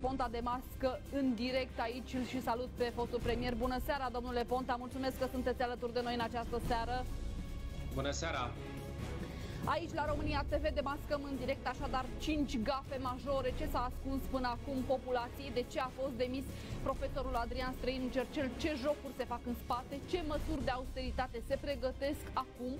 Ponta de mască în direct aici. Îl și salut pe fostul premier. Bună seara, domnule Ponta, mulțumesc că sunteți alături de noi în această seară. Bună seara! Aici la România TV demascăm în direct așadar 5 gafe majore. Ce s-a ascuns până acum populației? De ce a fost demis profesorul Adrian Străinu Cercel? Ce jocuri se fac în spate? Ce măsuri de austeritate se pregătesc acum?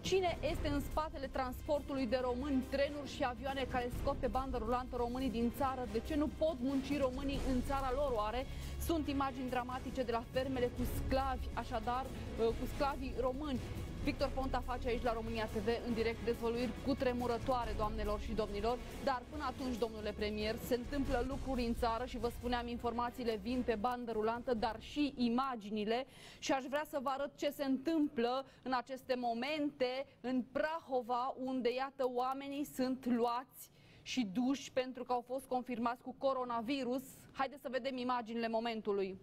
Cine este în spatele transportului de români, trenuri și avioane care scot pe bandă rulantă românii din țară? De ce nu pot munci românii în țara lor oare? Sunt imagini dramatice de la fermele cu sclavi, așadar cu sclavii români. Victor Ponta face aici la România TV în direct dezvăluiri cutremurătoare, doamnelor și domnilor. Dar până atunci, domnule premier, se întâmplă lucruri în țară și vă spuneam, informațiile vin pe bandă rulantă, dar și imaginile. Și aș vrea să vă arăt ce se întâmplă în aceste momente în Prahova, unde, iată, oamenii sunt luați și duși pentru că au fost confirmați cu coronavirus. Haideți să vedem imaginile momentului.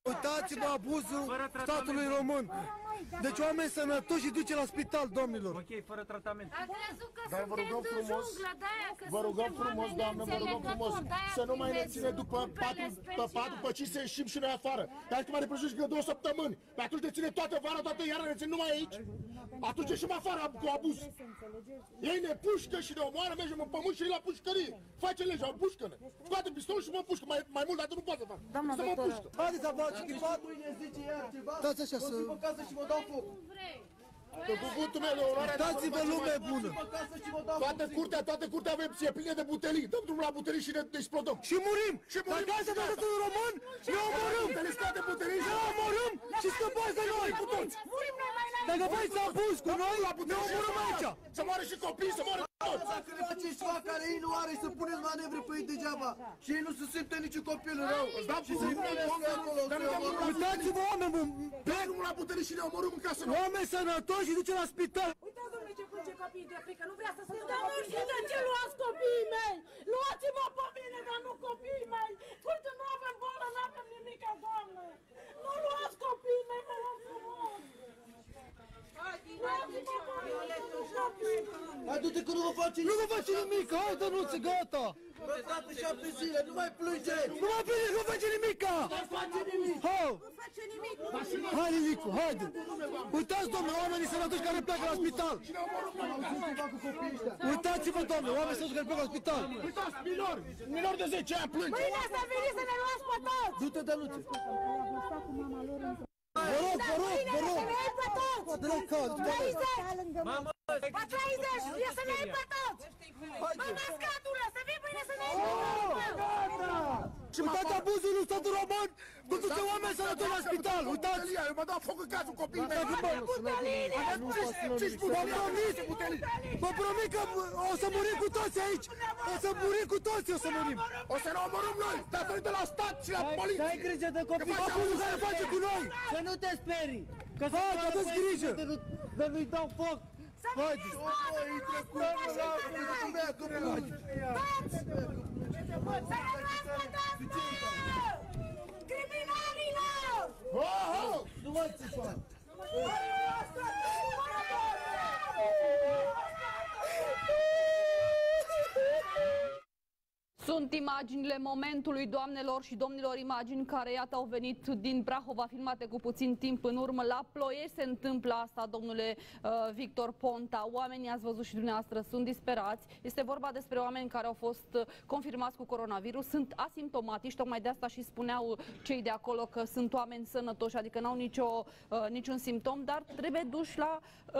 Uitați-vă abuzul statului român. Deci oameni sănătoși și duce la spital, domnilor. Ok, fără tratament. Dar vă rugăm frumos, doamnă, vă rugăm frumos să nu mai ne ține după patru, după 5 să ieșim și noi afară. Dar acum ne prăjești că 2 săptămâni. Pe atunci ne ține toată vara, toată iarna, ne țin numai aici. Atunci ieșim afară cu abuz. Ei ne pușcă și ne omoară, mergem în pământ și ei la pușcărie. Face legea, pușcă-ne. Scoate pistolul și mă pușcă, mai mult, dar nu poate să fac. Să mă pușcă. Haideți să faci chipatul, ne zice iar ceva. Dați așa să... Mă casă și mă dau foc. Pe cuvântul meu, onoarea... Dați-vă lume bună. Toată curtea avem, e plină de butelii. Dăm drumul la butelii și ne explodăm. Și murim. Dacă asta dă statul român, ne omorâm. Ne omorâm și scăpați de noi. Dacă faceți abuz cu noi, ne omorâm aici. Să moară și copii, să moară toți. Dacă ne faceți ceva care ei nu are, să puneți manevre pe ei degeaba. Și ei nu se simte niciun copil rău. Și să puneți acolo. Uitați-vă, oameni buni. Dăm drumul la butelii și ne omorâm în casă. Oameni sănătoși și duce la spital. Uitați, domnule, ce plânge copiii de frică. Nu vrea să se... Dar nu știu de ce luați copiii mei. Luați-vă pe mine, dar nu copiii mei. Uite, nu avem boală, nu avem nimic, doamne. Nu luați copiii mei, mă rog frumos. Hai, du-te că nu vă face nimic. Nu vă face nimic, hai, Dănuță, gata. Vă dat pe 7 zile, nu mai plânge. Nu mai plânge, nu vă face nimica. Nu face nimic. Nu face nimic. Hai, Nimicu, haide. Uitați, domnule, oamenii sănătoși care pleacă la spital. Uitați-vă, domnule, oamenii sănătoși care pleacă la spital. Uitați, minori de 10 ani plânge. Mâine să veniți să ne luați pe toți. Du-te, Dănuță. Vă rog, vă rog, vă rog. Să ne iei pe toți. De la cald. 30. Mamă, Pe 30, e să ne iei pe toți. Mă, mascatule, să vii mâine să ne iei pe toți. Și uitați abuzul lui statul român, duce oameni sănătoși la spital, uitați! Eu mă dau foc în cazul copiii mei. Vă promit că o să murim cu toți aici! O să murim cu toți, o să murim! O să ne omorâm noi, datorită la stat și la poliție! Ai grijă de copii! Abuzul care face cu noi! Să nu te sperii! Că hai, aveți grijă! Că nu-i dau foc! Haideți! Criminalilor! Nu mai țipa! Sunt imaginile momentului, doamnelor și domnilor, imagini care, iată, au venit din Prahova, filmate cu puțin timp în urmă. La Ploiești se întâmplă asta, domnule Victor Ponta. Oamenii, ați văzut și dumneavoastră, sunt disperați. Este vorba despre oameni care au fost confirmați cu coronavirus, sunt asimptomatici, tocmai de asta și spuneau cei de acolo că sunt oameni sănătoși, adică n-au niciun simptom, dar trebuie duși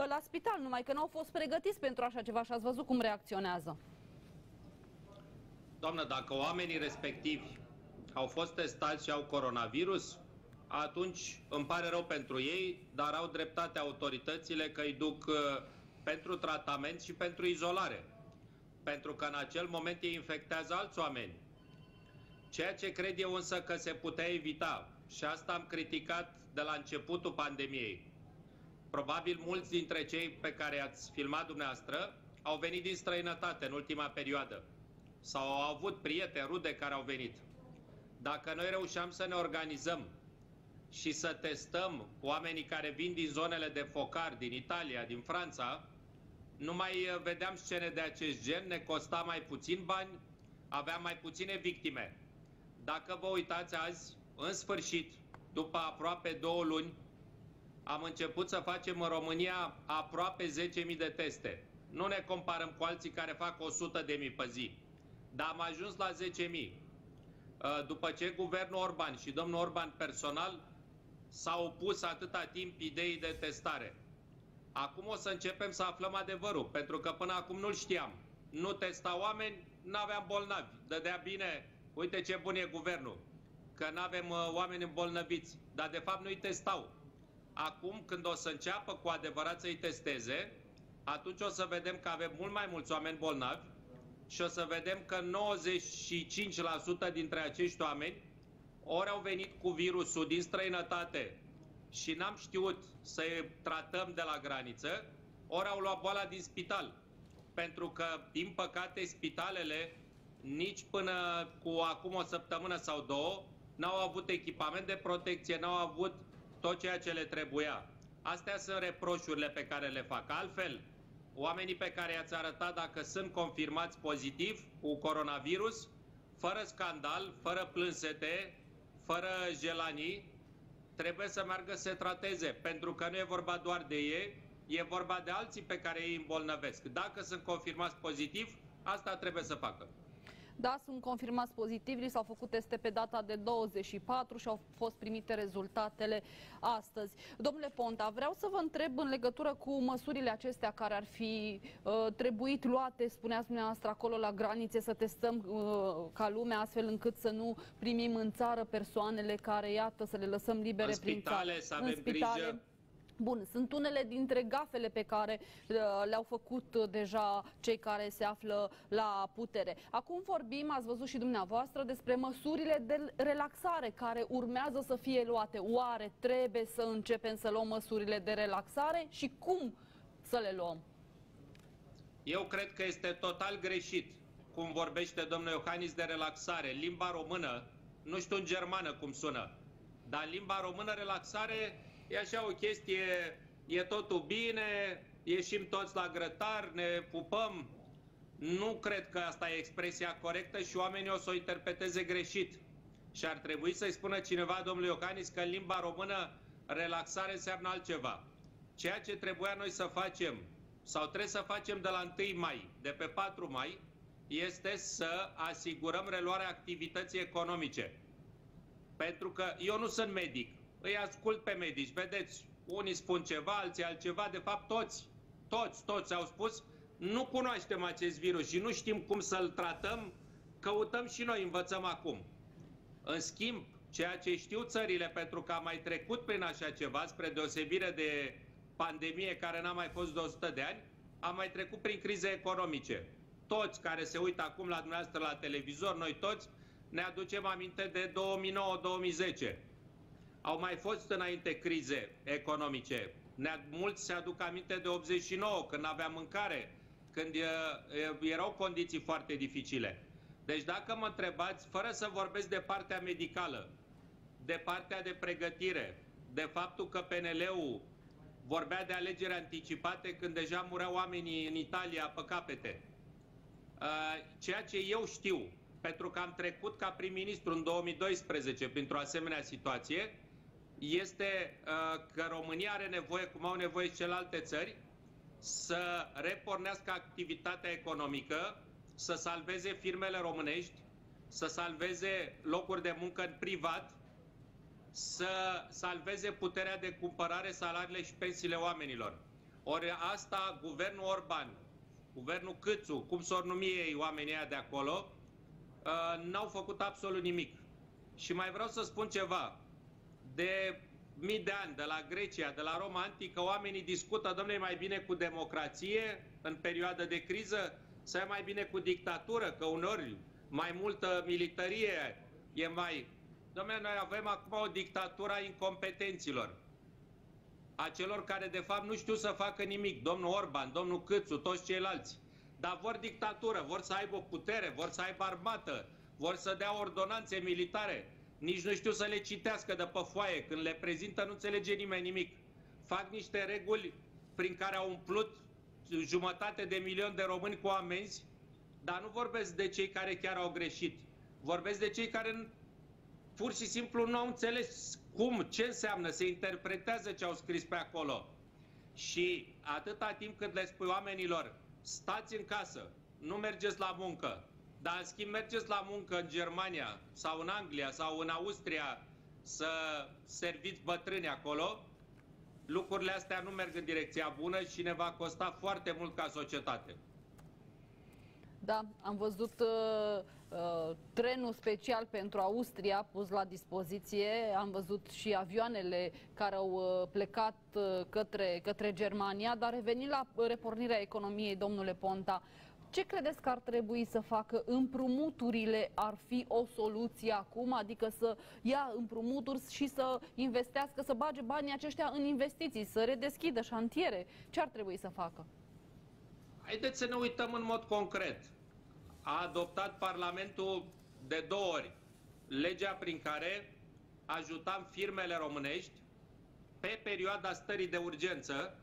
la spital, numai că n-au fost pregătiți pentru așa ceva și ați văzut cum reacționează. Doamnă, dacă oamenii respectivi au fost testați și au coronavirus, atunci îmi pare rău pentru ei, dar au dreptate autoritățile că îi duc pentru tratament și pentru izolare. Pentru că în acel moment ei infectează alți oameni. Ceea ce cred eu însă că se putea evita, și asta am criticat de la începutul pandemiei. Probabil mulți dintre cei pe care ați filmat dumneavoastră au venit din străinătate în ultima perioadă. Sau au avut prieteni, rude care au venit. Dacă noi reușeam să ne organizăm și să testăm oamenii care vin din zonele de focar, din Italia, din Franța, nu mai vedeam scene de acest gen, ne costa mai puțin bani, aveam mai puține victime. Dacă vă uitați azi, în sfârșit, după aproape 2 luni, am început să facem în România aproape 10.000 de teste. Nu ne comparăm cu alții care fac 100.000 pe zi, dar am ajuns la 10.000. După ce guvernul Orban și domnul Orban personal s-au opus atâta timp ideii de testare. Acum o să începem să aflăm adevărul, pentru că până acum nu-l știam. Nu testa oameni, n-aveam bolnavi. Dădea bine, uite ce bun e guvernul, că n-avem oameni îmbolnăviți, dar de fapt nu-i testau. Acum, când o să înceapă cu adevărat să-i testeze, atunci o să vedem că avem mult mai mulți oameni bolnavi și o să vedem că 95% dintre acești oameni ori au venit cu virusul din străinătate și n-am știut să-i tratăm de la graniță, ori au luat boala din spital. Pentru că, din păcate, spitalele nici până cu acum o săptămână sau 2 n-au avut echipament de protecție, n-au avut tot ceea ce le trebuia. Astea sunt reproșurile pe care le fac. Altfel, oamenii pe care i-ați arătat, dacă sunt confirmați pozitiv cu coronavirus, fără scandal, fără plânsete, fără jelanii, trebuie să meargă să se trateze, pentru că nu e vorba doar de ei, e vorba de alții pe care ei îmbolnăvesc. Dacă sunt confirmați pozitiv, asta trebuie să facă. Da, sunt confirmați pozitivi, s-au făcut teste pe data de 24 și au fost primite rezultatele astăzi. Domnule Ponta, vreau să vă întreb în legătură cu măsurile acestea care ar fi trebuit luate, spuneați dumneavoastră acolo la granițe, să testăm ca lumea astfel încât să nu primim în țară persoanele care, iată, să le lăsăm libere prin țară. Să avem grijă. Bun, sunt unele dintre gafele pe care le-au făcut deja cei care se află la putere. Acum vorbim, ați văzut și dumneavoastră, despre măsurile de relaxare care urmează să fie luate. Oare trebuie să începem să luăm măsurile de relaxare și cum să le luăm? Eu cred că este total greșit cum vorbește domnul Iohannis de relaxare. Limba română, nu știu în germană cum sună, dar în limba română relaxare e așa o chestie, e totul bine, ieșim toți la grătar, ne pupăm. Nu cred că asta e expresia corectă și oamenii o să o interpreteze greșit. Și ar trebui să-i spună cineva, domnul Iohannis, că în limba română relaxare înseamnă altceva. Ceea ce trebuia noi să facem, sau trebuie să facem de la 1 mai, de pe 4 mai, este să asigurăm reluarea activității economice. Pentru că eu nu sunt medic. Îi ascult pe medici, vedeți, unii spun ceva, alții altceva, de fapt toți au spus, nu cunoaștem acest virus și nu știm cum să-l tratăm, căutăm și noi, învățăm acum. În schimb, ceea ce știu țările, pentru că am mai trecut prin așa ceva, spre deosebire de pandemie care n-a mai fost de 100 de ani, am mai trecut prin crize economice. Toți care se uită acum la dumneavoastră la televizor, noi toți, ne aducem aminte de 2009-2010. Au mai fost înainte crize economice. Mulți se aduc aminte de 89, când aveam mâncare, când erau condiții foarte dificile. Deci dacă mă întrebați, fără să vorbesc de partea medicală, de partea de pregătire, de faptul că PNL-ul vorbea de alegeri anticipate când deja mureau oamenii în Italia pe capete. Ceea ce eu știu, pentru că am trecut ca prim-ministru în 2012 printr-o asemenea situație, este că România are nevoie, cum au nevoie și celelalte țări, să repornească activitatea economică, să salveze firmele românești, să salveze locuri de muncă în privat, să salveze puterea de cumpărare, salariile și pensiile oamenilor. Ori asta, guvernul Orban, guvernul Câțu, cum s-or numi ei oamenii ăia de acolo, n-au făcut absolut nimic. Și mai vreau să spun ceva. De mii de ani, de la Grecia, de la Roma antică, oamenii discută, dom'le, mai bine cu democrație în perioadă de criză sau e mai bine cu dictatură, că uneori mai multă militarie e mai... Dom'le, noi avem acum o dictatură a incompetenților, a celor care de fapt nu știu să facă nimic, domnul Orban, domnul Câțu, toți ceilalți, dar vor dictatură, vor să aibă putere, vor să aibă armată, vor să dea ordonanțe militare. Nici nu știu să le citească de pe foaie. Când le prezintă, nu înțelege nimeni nimic. Fac niște reguli prin care au umplut 1,5 milion de români cu amenzi Dar nu vorbesc de cei care chiar au greșit. Vorbesc de cei care pur și simplu nu au înțeles ce înseamnă, se interpretează ce au scris pe acolo. Și atâta timp cât le spui oamenilor, stați în casă, nu mergeți la muncă, dar în schimb mergeți la muncă în Germania sau în Anglia sau în Austria să serviți bătrâni acolo, lucrurile astea nu merg în direcția bună și ne va costa foarte mult ca societate. Da, am văzut trenul special pentru Austria pus la dispoziție, am văzut și avioanele care au plecat către Germania, dar revenind la repornirea economiei, domnule Ponta, ce credeți că ar trebui să facă? Împrumuturile ar fi o soluție acum? Adică să ia împrumuturi și să investească, să bage banii aceștia în investiții, să redeschidă șantiere? Ce ar trebui să facă? Haideți să ne uităm în mod concret. A adoptat Parlamentul de 2 ori legea prin care ajutam firmele românești pe perioada stării de urgență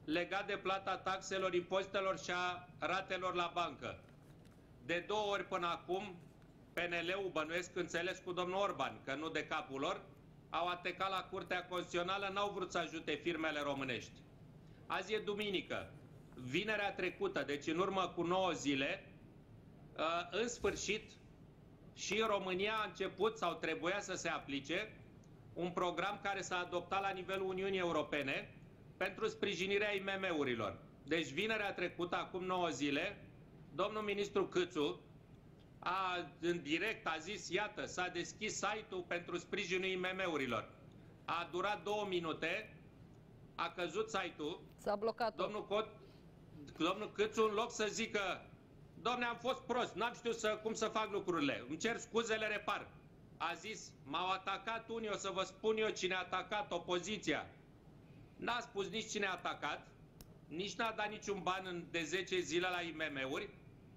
legat de plata taxelor, impozitelor și a ratelor la bancă. De 2 ori până acum, PNL-ul, bănuiesc înțeles cu domnul Orban, că nu de capul lor, au atecat la Curtea Constituțională, n-au vrut să ajute firmele românești. Azi e duminică. Vinerea trecută, deci în urmă cu 9 zile, în sfârșit, și în România a început sau trebuia să se aplice un program care s-a adoptat la nivelul Uniunii Europene pentru sprijinirea IMM-urilor. Deci vinerea trecută, acum 9 zile, domnul ministru Câțu în direct a zis, iată, s-a deschis site-ul pentru sprijinul IMM-urilor. A durat 2 minute, a căzut site-ul, s-a blocat. Domnul Câțu, în loc să zică, dom'le, am fost prost, n-am știut cum să fac lucrurile, îmi cer scuze, le repar. A zis, m-au atacat unii, o să vă spun eu cine a atacat, opoziția. N-a spus nici cine a atacat, nici n-a dat niciun ban de 10 zile la IMM-uri.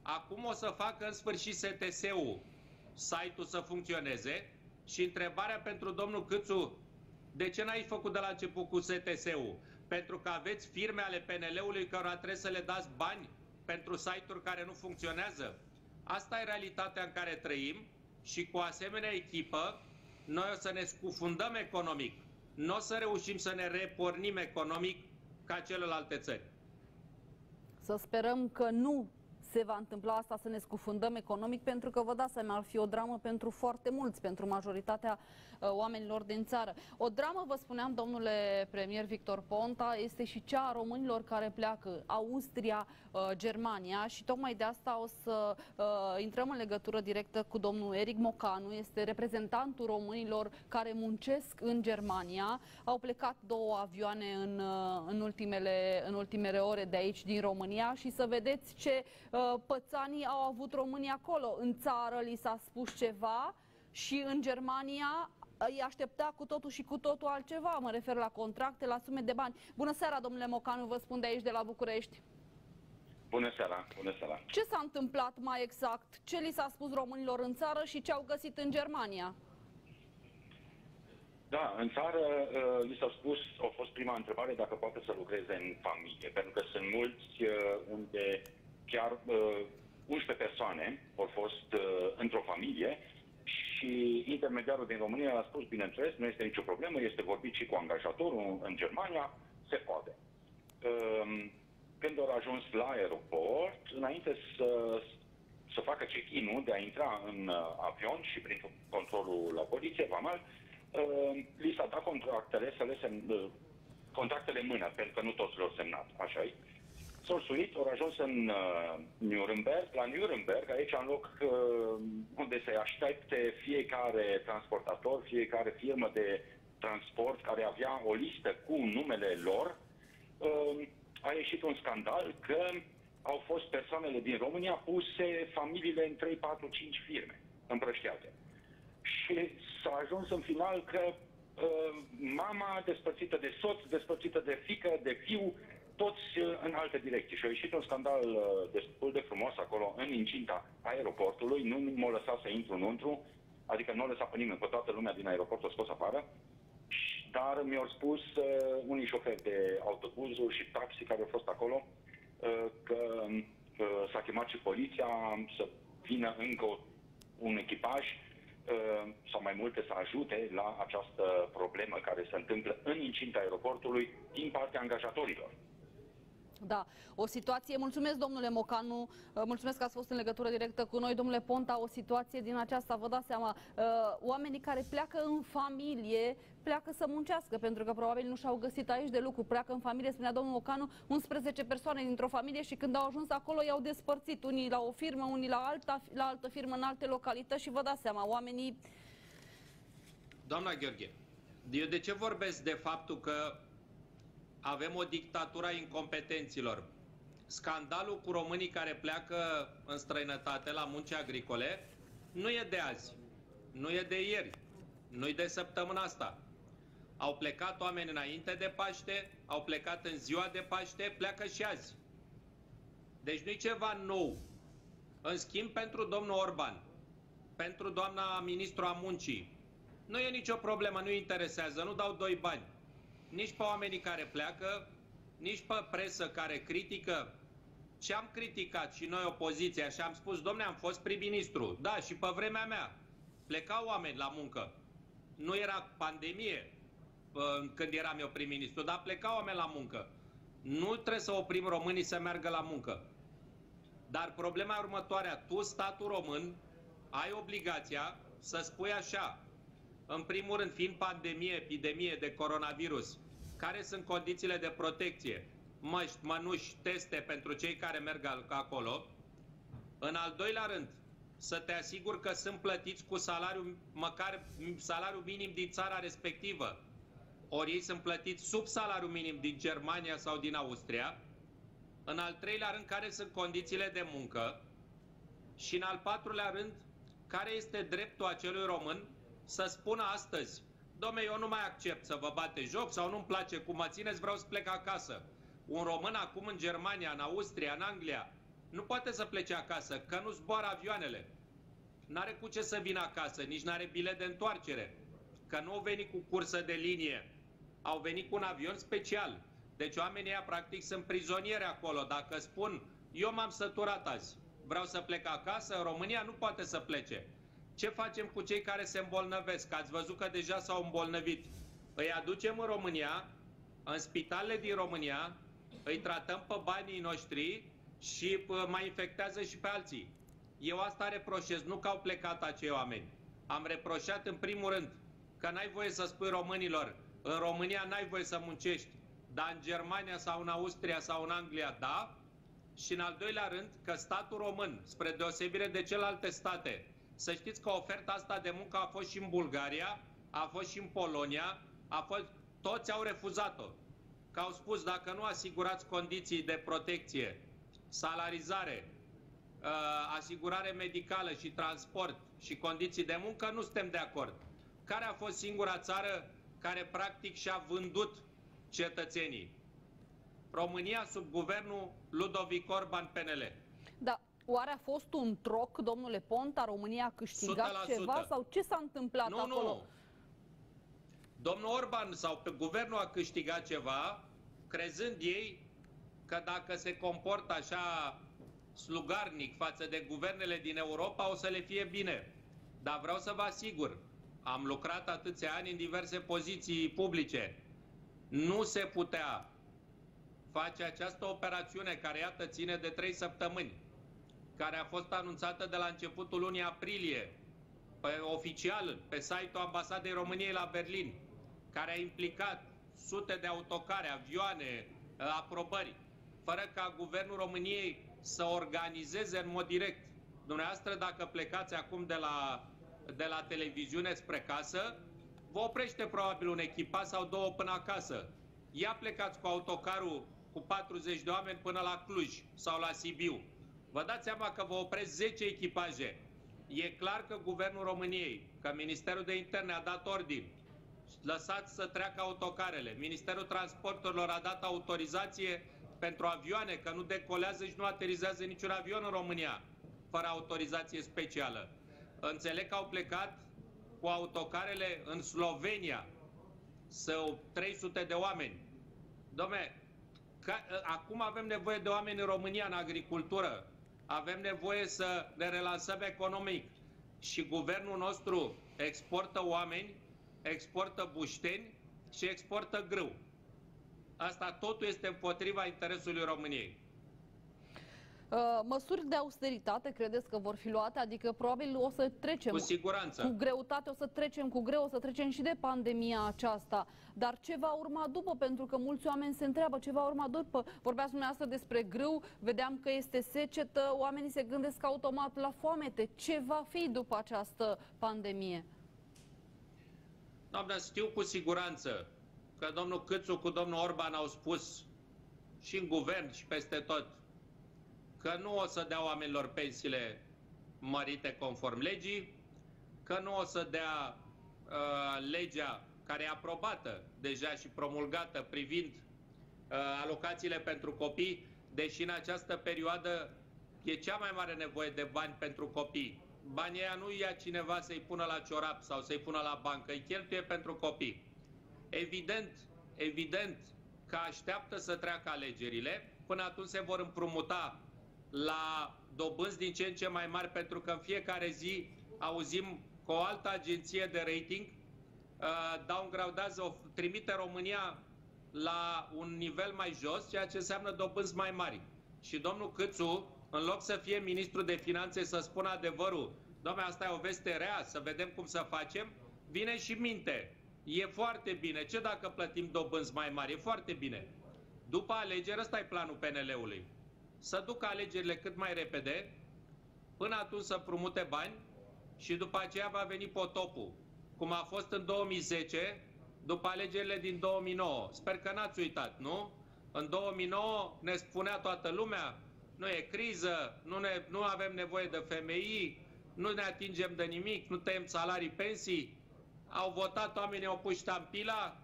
Acum o să facă în sfârșit STS-ul, site-ul să funcționeze. Și întrebarea pentru domnul Câțu, de ce n-ai făcut de la început cu STS-ul? Pentru că aveți firme ale PNL-ului cărora trebuie să le dați bani pentru site-uri care nu funcționează? Asta e realitatea în care trăim și cu asemenea echipă noi o să ne scufundăm economic. Nu o să reușim să ne repornim economic ca celelalte țări. Să sperăm că nu se va întâmpla asta, să ne scufundăm economic, pentru că vă dați seama, ar fi o dramă pentru foarte mulți, pentru majoritatea oamenilor din țară. O dramă, vă spuneam, domnule premier Victor Ponta, este și cea a românilor care pleacă, Austria, Germania, și tocmai de asta o să intrăm în legătură directă cu domnul Eric Mocanu, este reprezentantul românilor care muncesc în Germania. Au plecat 2 avioane în ultimele ore de aici, din România, și să vedeți ce pățanii au avut românii acolo. În țară li s-a spus ceva și în Germania îi aștepta cu totul și cu totul altceva. Mă refer la contracte, la sume de bani. Bună seara, domnule Mocanu, vă spun de aici, de la București. Bună seara, bună seara. Ce s-a întâmplat mai exact? Ce li s-a spus românilor în țară și ce au găsit în Germania? Da, în țară li s-a spus, a fost prima întrebare, dacă poate să lucreze în familie, pentru că sunt mulți unde chiar 11 persoane au fost într-o familie și intermediarul din România a spus, bineînțeles, nu este nicio problemă, este vorbit și cu angajatorul în Germania, se poate. Când au ajuns la aeroport, înainte să facă check-in-ul de a intra în avion și prin controlul la poliție, vamal, li s-a dat contractele, contractele în mână, pentru că nu toți le-au semnat, așa-i. S-au suit, au ajuns în Nuremberg. La Nuremberg, aici în loc unde se aștepte fiecare transportator, fiecare firmă de transport care avea o listă cu numele lor, a ieșit un scandal că au fost persoanele din România puse familiile în 3, 4, 5 firme împrăștiate. Și s-a ajuns în final că mama despărțită de soț, despărțită de fiică, de fiu, toți în alte direcții. Și a ieșit un scandal destul de frumos acolo, în incinta aeroportului. Nu m-a lăsat să intru înăuntru, adică nu a lăsat pe nimeni, pe toată lumea din aeroport o scos afară. Dar mi-au spus unii șoferi de autobuzuri și taxi care au fost acolo că s-a chemat și poliția să vină încă un echipaj sau mai multe să ajute la această problemă care se întâmplă în incinta aeroportului din partea angajatorilor. Da, o situație, mulțumesc domnule Mocanu, mulțumesc că ați fost în legătură directă cu noi, domnule Ponta, o situație din aceasta, vă dați seama, oamenii care pleacă în familie, pleacă să muncească, pentru că probabil nu și-au găsit aici de lucru, pleacă în familie, spunea domnul Mocanu, 11 persoane dintr-o familie și când au ajuns acolo i-au despărțit, unii la o firmă, unii la altă firmă, în alte localități și vă dați seama, oamenii... Doamna Gheorghe, eu de ce vorbesc de faptul că avem o dictatură a incompetenților? Scandalul cu românii care pleacă în străinătate la munci agricole nu e de azi, nu e de ieri, nu e de săptămâna asta. Au plecat oameni înainte de Paște, au plecat în ziua de Paște, pleacă și azi. Deci nu e ceva nou. În schimb, pentru domnul Orban, pentru doamna ministru a muncii, nu e nicio problemă, nu interesează, nu dau doi bani. Nici pe oamenii care pleacă, nici pe presă care critică. Ce am criticat și noi opoziția și am spus, domne, am fost prim-ministru, da, și pe vremea mea plecau oameni la muncă. Nu era pandemie când eram eu prim-ministru, dar plecau oameni la muncă. Nu trebuie să oprim românii să meargă la muncă. Dar problema următoarea, tu, statul român, ai obligația să spui așa, în primul rând, fiind pandemie, epidemie de coronavirus, care sunt condițiile de protecție, măști, mănuși, teste pentru cei care merg acolo. În al doilea rând, să te asiguri că sunt plătiți cu salariul, măcar salariul minim din țara respectivă. Ori ei sunt plătiți sub salariul minim din Germania sau din Austria. În al treilea rând, care sunt condițiile de muncă. Și în al patrulea rând, care este dreptul acelui român să spună astăzi, dom'le, eu nu mai accept să vă bate joc sau nu-mi place cum mă țineți, vreau să plec acasă. Un român acum în Germania, în Austria, în Anglia, nu poate să plece acasă, că nu zboară avioanele. N-are cu ce să vină acasă, nici n-are bilet de întoarcere. Că nu au venit cu cursă de linie, au venit cu un avion special. Deci oamenii ăia practic sunt prizonieri acolo. Dacă spun, eu m-am săturat azi, vreau să plec acasă, în România nu poate să plece. Ce facem cu cei care se îmbolnăvesc? Ați văzut că deja s-au îmbolnăvit. Îi aducem în România, în spitalele din România, îi tratăm pe banii noștri și mai infectează și pe alții. Eu asta reproșez, nu că au plecat acei oameni. Am reproșat în primul rând că n-ai voie să spui românilor, în România n-ai voie să muncești, dar în Germania sau în Austria sau în Anglia, da? Și în al doilea rând că statul român, spre deosebire de celelalte state, să știți că oferta asta de muncă a fost și în Bulgaria, a fost și în Polonia, toți au refuzat-o. Că au spus, dacă nu asigurați condiții de protecție, salarizare, asigurare medicală și transport și condiții de muncă, nu suntem de acord. Care a fost singura țară care practic și-a vândut cetățenii? România sub guvernul Ludovic Orban PNL. Da. Oare a fost un troc, domnule Ponta? România a câștigat 100%. Ceva sau ce s-a întâmplat acolo? Nu. Domnul Orban sau pe guvernul a câștigat ceva, crezând ei că dacă se comportă așa slugarnic față de guvernele din Europa, o să le fie bine. Dar vreau să vă asigur, am lucrat atâția ani în diverse poziții publice. Nu se putea face această operațiune care, iată, ține de 3 săptămâni, care a fost anunțată de la începutul lunii aprilie, oficial, pe site-ul Ambasadei României la Berlin, care a implicat sute de autocare, avioane, aprobări, fără ca Guvernul României să organizeze în mod direct. Dumneavoastră, dacă plecați acum de la televiziune spre casă, vă oprește probabil un echipaj sau 2 până acasă. Ia plecați cu autocarul cu 40 de oameni până la Cluj sau la Sibiu. Vă dați seama că vă opresc 10 echipaje. E clar că Guvernul României, că Ministerul de Interne a dat ordin, lăsați să treacă autocarele. Ministerul Transporturilor a dat autorizație pentru avioane, că nu decolează și nu aterizează niciun avion în România fără autorizație specială. Înțeleg că au plecat cu autocarele în Slovenia, 300 de oameni. Dom'le, Acum avem nevoie de oameni în România, în agricultură. Avem nevoie să ne relansăm economic. Și guvernul nostru exportă oameni, exportă bușteni și exportă grâu. Asta totul este împotriva interesului României. Măsuri de austeritate credeți că vor fi luate? Adică probabil o să trecem cu siguranță, cu greutate, o să trecem cu greu, o să trecem și de pandemia aceasta. Dar ce va urma după? Pentru că mulți oameni se întreabă ce va urma după. Vorbeați dumneavoastră despre grâu, vedeam că este secetă, oamenii se gândesc automat la foamete. Ce va fi după această pandemie? Doamne, știu cu siguranță că domnul Câțu cu domnul Orban au spus și în guvern și peste tot că nu o să dea oamenilor pensiile mărite conform legii, că nu o să dea legea care e aprobată deja și promulgată privind alocațiile pentru copii, deși în această perioadă e cea mai mare nevoie de bani pentru copii. Banii ăia nu ia cineva să-i pună la ciorap sau să-i pună la bancă, îi cheltuie pentru copii. Evident că așteaptă să treacă alegerile, până atunci se vor împrumuta la dobânzi din ce în ce mai mari, pentru că în fiecare zi auzim că o altă agenție de rating downgradează, trimite România la un nivel mai jos, ceea ce înseamnă dobânzi mai mari. Și domnul Câțu, în loc să fie ministru de finanțe să spună adevărul, doamne, asta e o veste rea, să vedem cum să facem, vine și minte. E foarte bine. Ce dacă plătim dobânzi mai mari? E foarte bine. După alegeri, ăsta e planul PNL-ului. Să ducă alegerile cât mai repede, până atunci să prumute bani și după aceea va veni potopul. Cum a fost în 2010, după alegerile din 2009. Sper că n-ați uitat, nu? În 2009 ne spunea toată lumea, nu e criză, nu avem nevoie de FMI, nu ne atingem de nimic, nu tăiem salarii, pensii. Au votat, oamenii au pus ștampila,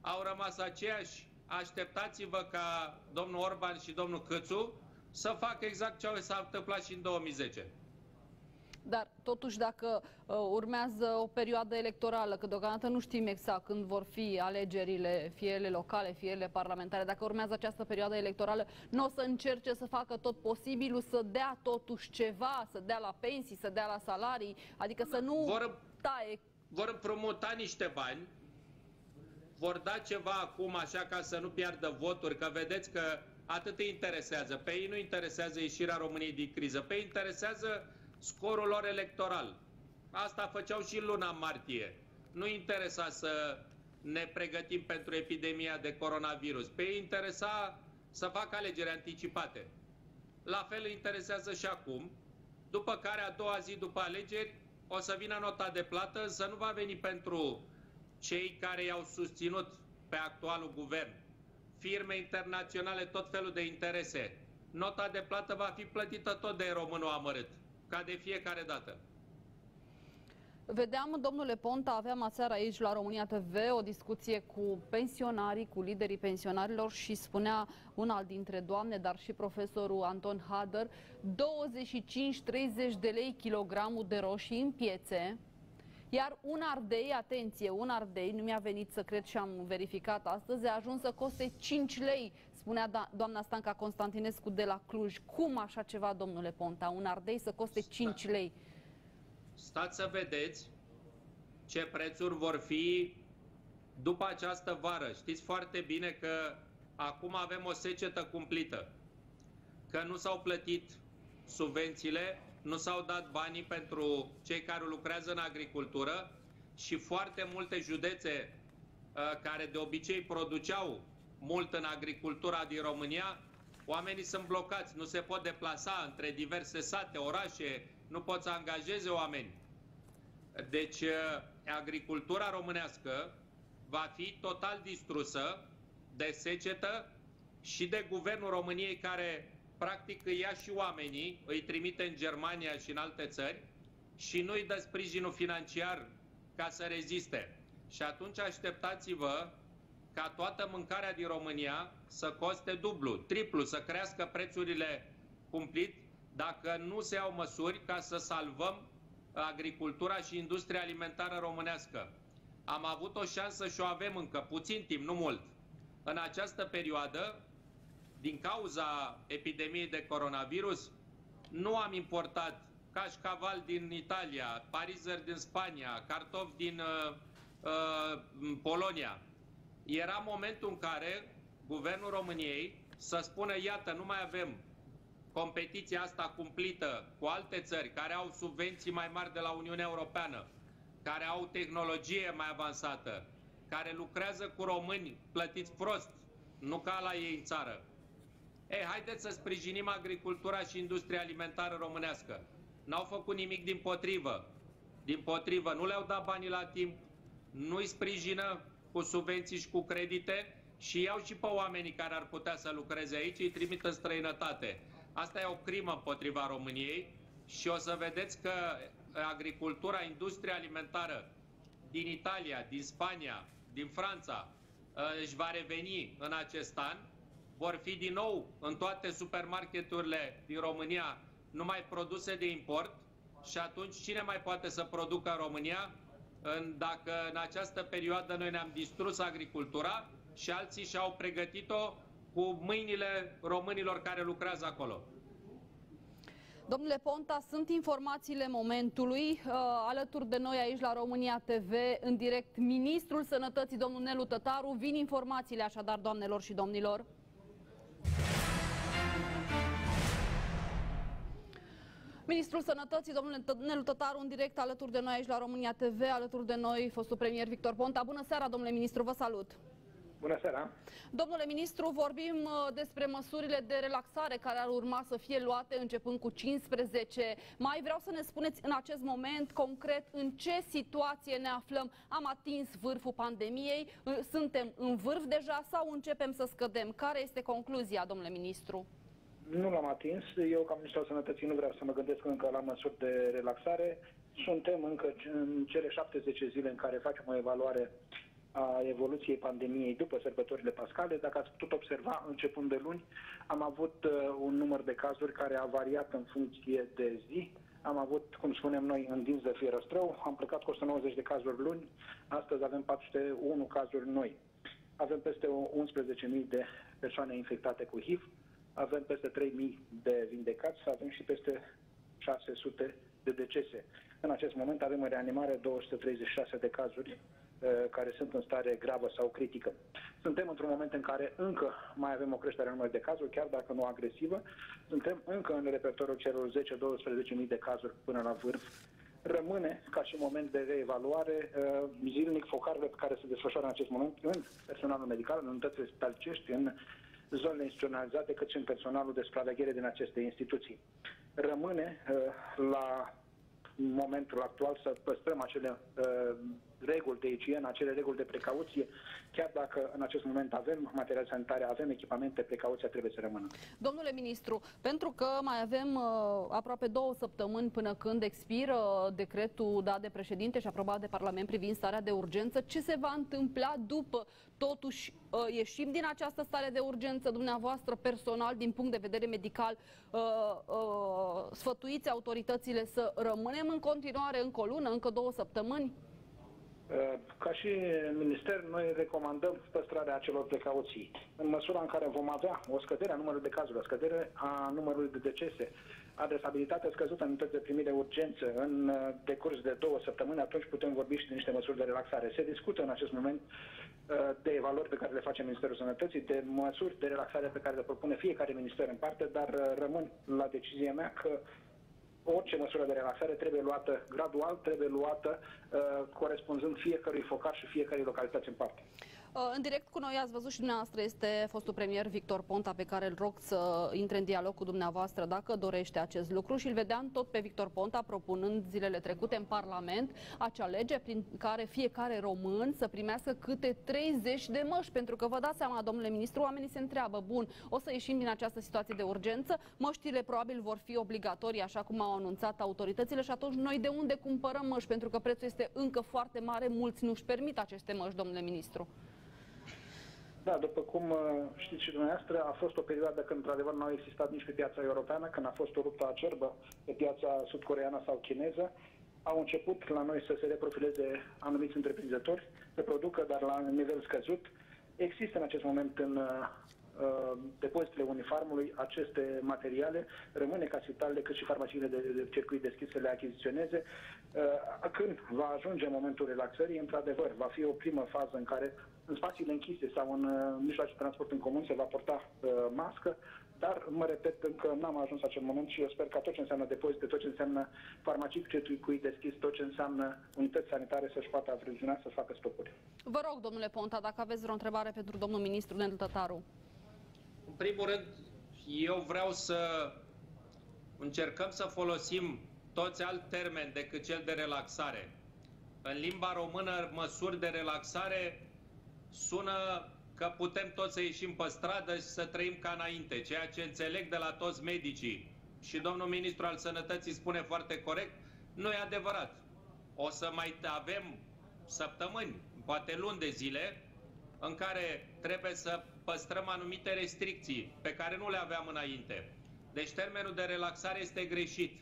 au rămas aceiași. Așteptați-vă ca domnul Orban și domnul Câțu să facă exact ce s-a întâmplat și în 2010. Dar totuși dacă urmează o perioadă electorală, că deocamdată nu știm exact când vor fi alegerile, fie ele locale, fie ele parlamentare, dacă urmează această perioadă electorală, nu o să încerce să facă tot posibilul să dea totuși ceva, să dea la pensii, să dea la salarii, adică să nu taie. Vor împrumuta niște bani, vor da ceva acum așa ca să nu piardă voturi, că vedeți că atât îi interesează. Pe ei nu interesează ieșirea României din criză, pe ei interesează scorul lor electoral. Asta făceau și în luna martie. Nu interesa să ne pregătim pentru epidemia de coronavirus. Pe ei interesa să facă alegeri anticipate. La fel îi interesează și acum, după care a doua zi după alegeri o să vină nota de plată, însă nu va veni pentru cei care i-au susținut pe actualul guvern. Firme internaționale, tot felul de interese. Nota de plată va fi plătită tot de românul amărât, ca de fiecare dată. Vedeam, domnule Ponta, aveam aseară aici la România TV o discuție cu pensionarii, cu liderii pensionarilor și spunea un alt dintre doamne, dar și profesorul Anton Hader, 25-30 de lei kilogramul de roșii în piețe, iar un ardei, atenție, un ardei, nu mi-a venit să cred și am verificat astăzi, a ajuns să coste 5 lei, spunea doamna Stanca Constantinescu de la Cluj. Cum așa ceva, domnule Ponta, un ardei să coste 5 lei? Stați să vedeți ce prețuri vor fi după această vară. Știți foarte bine că acum avem o secetă cumplită, că nu s-au plătit subvențiile, nu s-au dat banii pentru cei care lucrează în agricultură și foarte multe județe care de obicei produceau mult în agricultura din România, oamenii sunt blocați, nu se pot deplasa între diverse sate, orașe, nu pot să angajeze oameni. Deci agricultura românească va fi total distrusă de secetă și de guvernul României, care practic îi ia și oamenii, îi trimite în Germania și în alte țări și nu îi dă sprijinul financiar ca să reziste. Și atunci așteptați-vă ca toată mâncarea din România să coste dublu, triplu, să crească prețurile cumplit, dacă nu se iau măsuri ca să salvăm agricultura și industria alimentară românească. Am avut o șansă și o avem încă, puțin timp, nu mult. În această perioadă din cauza epidemiei de coronavirus, nu am importat cașcaval din Italia, parizer din Spania, cartofi din Polonia. Era momentul în care Guvernul României să spună, iată, nu mai avem competiția asta cumplită cu alte țări care au subvenții mai mari de la Uniunea Europeană, care au tehnologie mai avansată, care lucrează cu români plătiți prost, nu ca la ei în țară. Haideți să sprijinim agricultura și industria alimentară românească. N-au făcut nimic dimpotrivă. Dimpotrivă, nu le-au dat banii la timp, nu-i sprijină cu subvenții și cu credite și iau și pe oamenii care ar putea să lucreze aici, îi trimit în străinătate. Asta e o crimă împotriva României și o să vedeți că agricultura, industria alimentară din Italia, din Spania, din Franța își va reveni în acest an. Vor fi din nou în toate supermarketurile din România numai produse de import și atunci cine mai poate să producă în România dacă în această perioadă noi ne-am distrus agricultura și alții și-au pregătit-o cu mâinile românilor care lucrează acolo. Domnule Ponta, sunt informațiile momentului. Alături de noi aici la România TV, în direct, Ministrul Sănătății, domnul Nelu Tătaru. Vin informațiile așadar, doamnelor și domnilor. Ministrul Sănătății, domnul Nelu Tătaru, în direct alături de noi aici la România TV, alături de noi fostul premier Victor Ponta. Bună seara, domnule ministru, vă salut! Bună seara! Domnule ministru, vorbim despre măsurile de relaxare care ar urma să fie luate începând cu 15 mai. Vreau să ne spuneți în acest moment concret în ce situație ne aflăm. Am atins vârful pandemiei? Suntem în vârf deja sau începem să scădem? Care este concluzia, domnule ministru? Nu l-am atins. Eu, ca ministru al Sănătății, nu vreau să mă gândesc încă la măsuri de relaxare. Suntem încă în cele 70 zile în care facem o evaluare a evoluției pandemiei după sărbătorile pascale. Dacă ați putut observa, începând de luni, am avut un număr de cazuri care a variat în funcție de zi. Am avut, cum spunem noi, îndins de fierăstrău. Am plecat cu 190 de cazuri luni. Astăzi avem 401 cazuri noi. Avem peste 11.000 de persoane infectate cu HIV. Avem peste 3.000 de vindecați, avem și peste 600 de decese. În acest moment avem în reanimare 236 de cazuri care sunt în stare gravă sau critică. Suntem într-un moment în care încă mai avem o creștere a numărului de cazuri, chiar dacă nu agresivă. Suntem încă în repertoriul celor 10-12.000 de cazuri până la vârf. Rămâne, ca și moment de reevaluare, zilnic focarele pe care se desfășoară în acest moment în personalul medical, în unitățile spitalicești, în zonele instituționalizate, cât și în personalul de supraveghere din aceste instituții. Rămâne la momentul actual să păstrăm acele reguli de igienă, acele reguli de precauție, chiar dacă în acest moment avem materiale sanitare, avem echipamente, precauția trebuie să rămână. Domnule ministru, pentru că mai avem aproape 2 săptămâni până când expiră decretul dat de președinte și aprobat de Parlament privind starea de urgență, ce se va întâmpla după? Totuși, ieșim din această stare de urgență, dumneavoastră personal, din punct de vedere medical, sfătuiți autoritățile să rămânem în continuare încă o lună, încă 2 săptămâni? Ca și minister, noi recomandăm păstrarea acelor precauții. În măsura în care vom avea o scădere a numărului de cazuri, o scădere a numărului de decese, adresabilitatea scăzută în unități de primire urgență în decurs de 2 săptămâni, atunci putem vorbi și de niște măsuri de relaxare. Se discută în acest moment de evaluări pe care le face Ministerul Sănătății, de măsuri de relaxare pe care le propune fiecare minister în parte, dar rămân la decizia mea că orice măsură de relaxare trebuie luată gradual, trebuie luată corespunzând fiecărui focar și fiecărei localități în parte. În direct cu noi, ați văzut și dumneavoastră, este fostul premier Victor Ponta, pe care îl rog să intre în dialog cu dumneavoastră dacă dorește acest lucru, și îl vedeam tot pe Victor Ponta propunând zilele trecute în Parlament acea lege prin care fiecare român să primească câte 30 de măști, pentru că vă dați seama, domnule ministru, oamenii se întreabă, bun, o să ieșim din această situație de urgență, măștile probabil vor fi obligatorii, așa cum au anunțat autoritățile, și atunci noi de unde cumpărăm măști, pentru că prețul este încă foarte mare, mulți nu-și permit aceste măști, domnule ministru. Da, după cum știți și dumneavoastră, a fost o perioadă când, într-adevăr, nu au existat nici pe piața europeană, când a fost o luptă acerbă pe piața sud-coreeană sau chineză. Au început la noi să se reprofileze anumiți întreprinzători, să producă, dar la nivel scăzut. Există în acest moment în depozitele Unifarmului aceste materiale, rămâne ca spitalele cât și farmaciile de circuit deschis să le achiziționeze. Când va ajunge momentul relaxării, într-adevăr, va fi o primă fază în care în spațiile închise sau în mijloace de transport în comun se va porta mască, dar, mă repet, încă n-am ajuns acel moment și eu sper că tot ce înseamnă depozite, tot ce înseamnă farmacii cu circuit deschis, tot ce înseamnă unități sanitare să-și poată aprovizionea, să facă stocuri. Vă rog, domnule Ponta, dacă aveți vreo întrebare pentru domnul ministru Nelu Tătaru. În primul rând, eu vreau să încercăm să folosim toți alți termeni decât cel de relaxare. În limba română, măsuri de relaxare sună că putem toți să ieșim pe stradă și să trăim ca înainte, ceea ce înțeleg de la toți medicii. Și domnul ministru al Sănătății spune foarte corect, nu e adevărat. O să mai avem săptămâni, poate luni de zile, în care trebuie să păstrăm anumite restricții pe care nu le aveam înainte. Deci termenul de relaxare este greșit.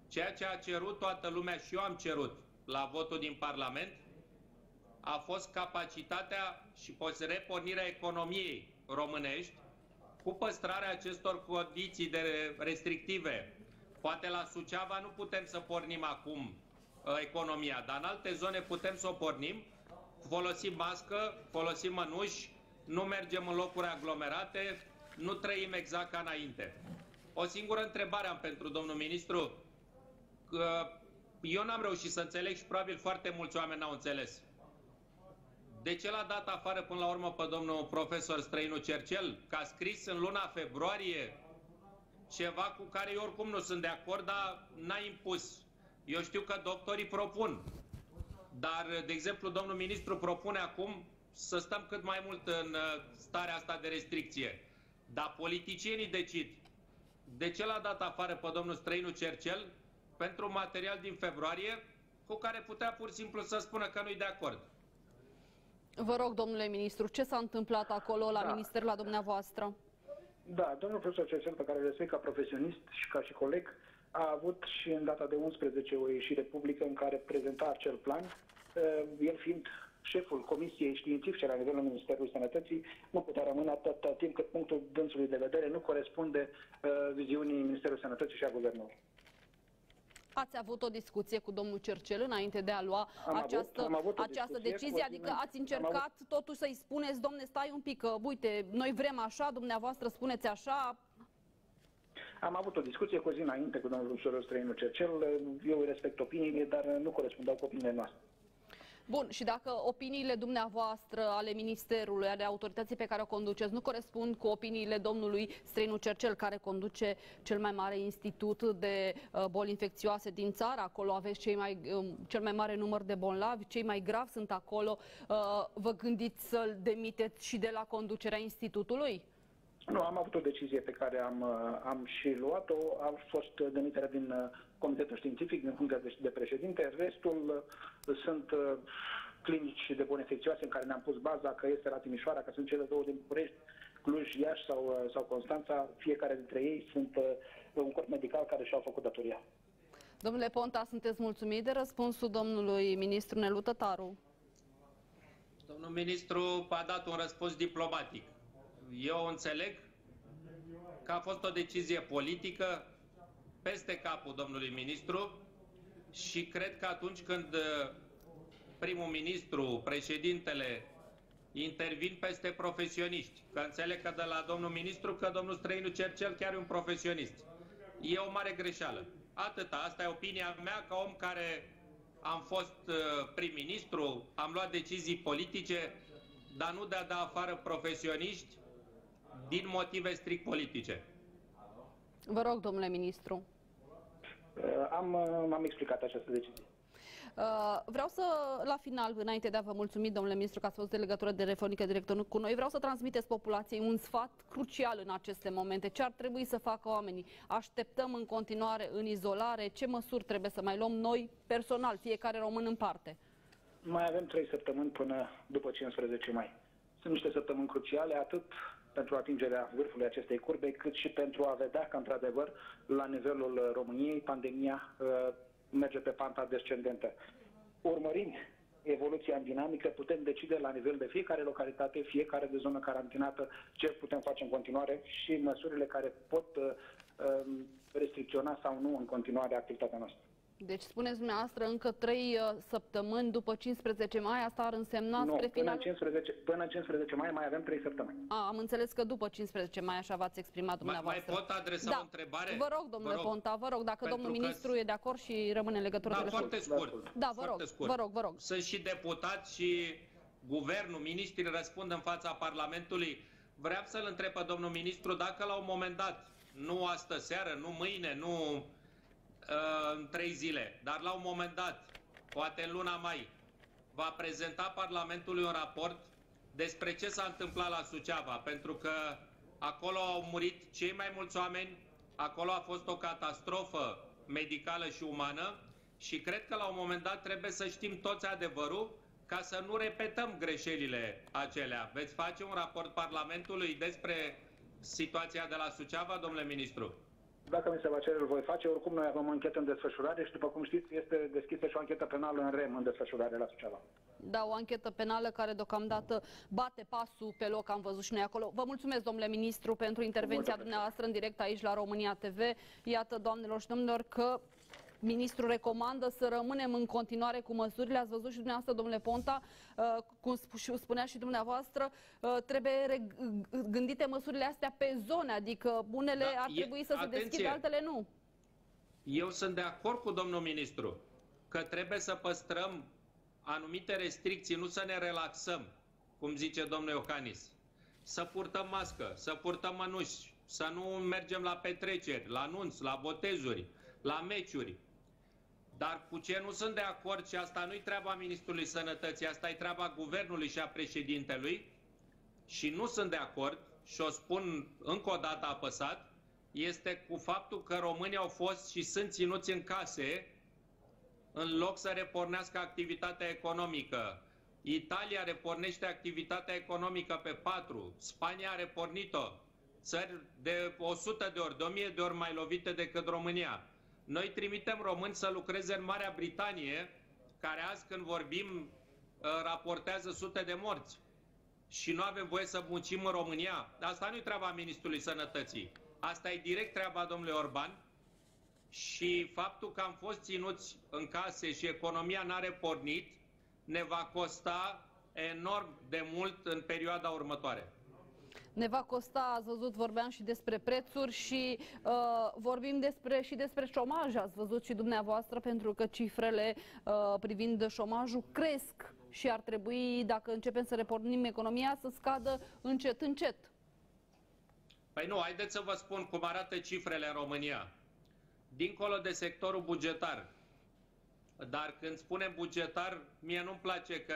Ceea ce a cerut toată lumea și eu am cerut la votul din Parlament a fost capacitatea și repornirea economiei românești cu păstrarea acestor condiții restrictive. Poate la Suceava nu putem să pornim acum economia, dar în alte zone putem să o pornim. Folosim mască, folosim mănuși, nu mergem în locuri aglomerate, nu trăim exact ca înainte. O singură întrebare am pentru domnul ministru. Eu n-am reușit să înțeleg și probabil foarte mulți oameni n-au înțeles. De ce l-a dat afară până la urmă pe domnul profesor Străinu Cercel? Că a scris în luna februarie ceva cu care eu oricum nu sunt de acord, dar n-a impus. Eu știu că doctorii propun. Dar, de exemplu, domnul ministru propune acum să stăm cât mai mult în starea asta de restricție. Dar politicienii decid. De ce l-a dat afară pe domnul Străinu Cercel pentru un material din februarie cu care putea pur și simplu să spună că nu-i de acord? Vă rog, domnule ministru, ce s-a întâmplat acolo la minister, la dumneavoastră? Da, domnul profesor Cercel, pe care îl respect ca profesionist și ca și coleg, a avut și în data de 11 o ieșire publică în care prezenta acel plan. El fiind șeful Comisiei Științifice la nivelul Ministerului Sănătății, nu putea rămâne atâta timp cât punctul dânsului de vedere nu corespunde viziunii Ministerului Sănătății și a Guvernului. Ați avut o discuție cu domnul Cercel înainte de a lua această decizie? Adică ați încercat totuși să-i spuneți, domne, stai un pic, că, uite, noi vrem așa, dumneavoastră spuneți așa? Am avut o discuție cu o zi înainte cu domnul profesor Străinu Cercel. Eu îi respect opiniile, dar nu corespundeau cu opiniile noastre. Bun, și dacă opiniile dumneavoastră, ale Ministerului, ale autorității pe care o conduceți, nu corespund cu opiniile domnului Străinu Cercel, care conduce cel mai mare institut de boli infecțioase din țară, acolo aveți cel mai mare număr de bolnavi, cei mai gravi sunt acolo, vă gândiți să-l demiteți și de la conducerea institutului? Nu, am avut o decizie pe care am și luat-o, a fost demiterea din Comitetul Științific, din funcția de președinte. Restul sunt clinici de boli infecțioase în care ne-am pus baza, că este la Timișoara, că sunt cele două din București, Cluj, Iași sau Constanța. Fiecare dintre ei sunt un corp medical care și-au făcut datoria. Domnule Ponta, sunteți mulțumit de răspunsul domnului ministru Nelu Tătaru? Domnul ministru a dat un răspuns diplomatic. Eu înțeleg că a fost o decizie politică peste capul domnului ministru și cred că atunci când primul ministru, președintele, intervin peste profesioniști, că înțeleg că de la domnul ministru că domnul Străinu Cercel chiar e un profesionist. E o mare greșeală. Atâta. Asta e opinia mea ca om care am fost prim-ministru, am luat decizii politice, dar nu de a da afară profesioniști din motive strict politice. Vă rog, domnule ministru. Am explicat această decizie. Vreau să, la final, înainte de a vă mulțumi, domnule ministru, că ați fost de legătură telefonică director cu noi, vreau să transmiteți populației un sfat crucial în aceste momente. Ce ar trebui să facă oamenii? Așteptăm în continuare în izolare? Ce măsuri trebuie să mai luăm noi, personal, fiecare român în parte? Mai avem 3 săptămâni până după 15 mai. Sunt niște săptămâni cruciale, atât pentru atingerea vârfului acestei curbe, cât și pentru a vedea că, într-adevăr, la nivelul României, pandemia merge pe panta descendentă. Urmărind evoluția în dinamică, putem decide la nivel de fiecare localitate, fiecare de zonă carantinată, ce putem face în continuare și măsurile care pot restricționa sau nu în continuare activitatea noastră. Deci spuneți dumneavoastră încă 3 săptămâni după 15 mai, asta ar însemna spre final? Până în 15 mai mai avem 3 săptămâni. Am înțeles că după 15 mai așa v-ați exprimat dumneavoastră. Mai pot adresa o întrebare? Vă rog, domnule Ponta, vă rog, dacă domnul ministru e de acord și rămâne în legătură de foarte scurt. Da, vă rog. Sunt și deputați și guvernul, ministrii răspund în fața Parlamentului. Vreau să-l întreb pe domnul ministru dacă la un moment dat, nu astă seară, nu mâine, nu în 3 zile, dar la un moment dat, poate în luna mai, va prezenta Parlamentului un raport despre ce s-a întâmplat la Suceava, pentru că acolo au murit cei mai mulți oameni, acolo a fost o catastrofă medicală și umană și cred că la un moment dat trebuie să știm toți adevărul ca să nu repetăm greșelile acelea. Veți face un raport Parlamentului despre situația de la Suceava, domnule ministru? Dacă mi se va cere, îl voi face. Oricum, noi avem o anchetă în desfășurare și, după cum știți, este deschisă și o anchetă penală în REM în desfășurare la Suceava. Da, o anchetă penală care deocamdată bate pasul pe loc, am văzut și noi acolo. Vă mulțumesc, domnule ministru, pentru intervenția dumneavoastră în direct aici la România TV. Iată, doamnelor și domnilor, că ministrul recomandă să rămânem în continuare cu măsurile. Ați văzut și dumneavoastră, domnule Ponta, cum spunea și dumneavoastră, trebuie gândite măsurile astea pe zone, adică unele ar trebui să se deschidă, altele nu. Eu sunt de acord cu domnul ministru că trebuie să păstrăm anumite restricții, nu să ne relaxăm, cum zice domnul Iohannis. Să purtăm mască, să purtăm mănuși, să nu mergem la petreceri, la anunți, la botezuri, la meciuri. Dar cu ce nu sunt de acord, și asta nu-i treaba Ministrului Sănătății, asta e treaba Guvernului și a președintelui, și nu sunt de acord, și o spun încă o dată apăsat, este cu faptul că românii au fost și sunt ținuți în case în loc să repornească activitatea economică. Italia repornește activitatea economică pe 4, Spania a repornit-o, țări de 100 de ori, de 1000 de ori mai lovite decât România. Noi trimitem români să lucreze în Marea Britanie, care azi când vorbim raportează sute de morți. Și nu avem voie să muncim în România. Asta nu-i treaba Ministrului Sănătății. Asta e direct treaba domnului Orban. Și faptul că am fost ținuți în case și economia n-a repornit, ne va costa enorm de mult în perioada următoare. Ne va costa, ați văzut, vorbeam și despre prețuri și vorbim și despre șomaj, ați văzut și dumneavoastră, pentru că cifrele privind șomajul cresc și ar trebui, dacă începem să repornim economia, să scadă încet, încet. Păi nu, haideți să vă spun cum arată cifrele în România. Dincolo de sectorul bugetar, dar când spunem bugetar, mie nu-mi place că